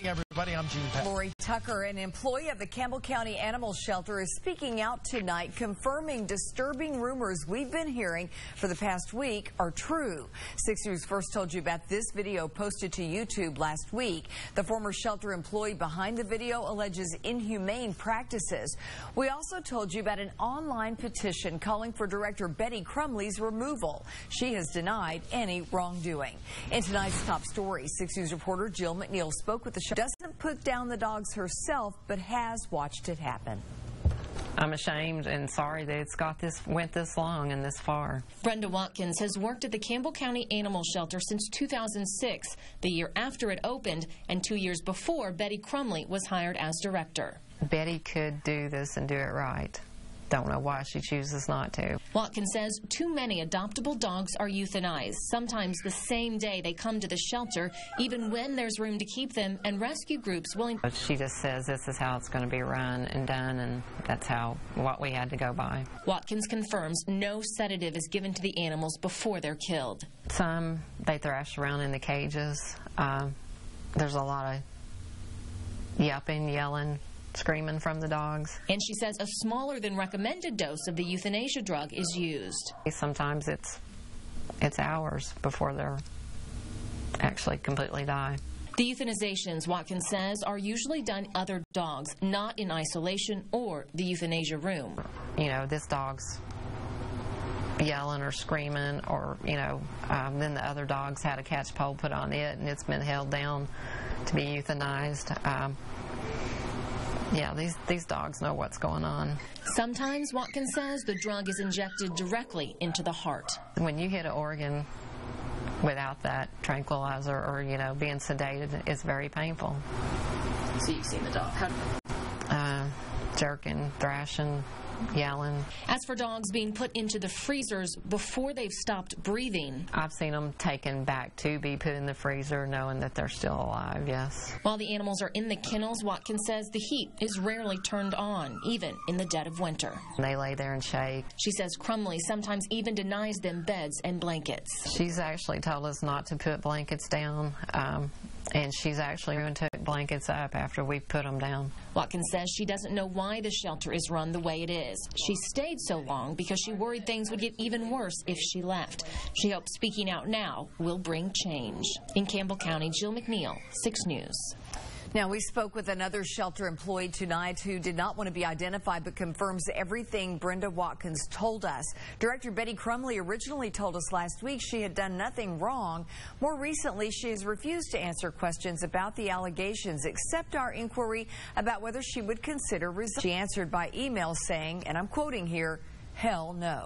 Everybody, I'm Gene Peck. Lori Tucker, an employee of the Campbell County Animal Shelter, is speaking out tonight, confirming disturbing rumors we've been hearing for the past week are true. 6 News first told you about this video posted to YouTube last week. The former shelter employee behind the video alleges inhumane practices. We also told you about an online petition calling for Director Betty Crumley's removal. She has denied any wrongdoing. In tonight's top story, 6 News reporter Jill McNeil spoke with the shelter. Doesn't put down the dogs herself, but has watched it happen. I'm ashamed and sorry that it's went this long and this far. Brenda Watkins has worked at the Campbell County Animal Shelter since 2006, the year after it opened, and 2 years before Betty Crumley was hired as director. Betty could do this and do it right. Don't know why she chooses not to. Watkins says too many adoptable dogs are euthanized, sometimes the same day they come to the shelter, even when there's room to keep them, and rescue groups willing. She just says this is how it's going to be run and done, and that's what we had to go by. Watkins confirms no sedative is given to the animals before they're killed. Some they thrash around in the cages. There's a lot of yelping, yelling, screaming from the dogs. And she says a smaller than recommended dose of the euthanasia drug is used. Sometimes it's hours before they're actually completely die. The euthanizations, Watkins says, are usually done other dogs, not in isolation or the euthanasia room. You know, this dog's yelling or screaming, or, then the other dogs had a catch pole put on it and it's been held down to be euthanized. Yeah, these dogs know what's going on. Sometimes, Watkins says, the drug is injected directly into the heart. When you hit an organ without that tranquilizer or, being sedated, it's very painful. So you've seen the dog. Jerking, thrashing, yelling. As for dogs being put into the freezers before they've stopped breathing. I've seen them taken back to be put in the freezer knowing that they're still alive, yes. While the animals are in the kennels, Watkins says the heat is rarely turned on, even in the dead of winter. They lay there and shake. She says Crumley sometimes even denies them beds and blankets. She's actually told us not to put blankets down, and she's actually even took blankets up after we put them down. Watkins says she doesn't know why the shelter is run the way it is. She stayed so long because she worried things would get even worse if she left. She hopes speaking out now will bring change. In Campbell County, Jill McNeil, 6 News. Now, we spoke with another shelter employee tonight who did not want to be identified but confirms everything Brenda Watkins told us. Director Betty Crumley originally told us last week she had done nothing wrong. More recently, she has refused to answer questions about the allegations, except our inquiry about whether she would consider resigning. She answered by email saying, and I'm quoting here, "Hell no."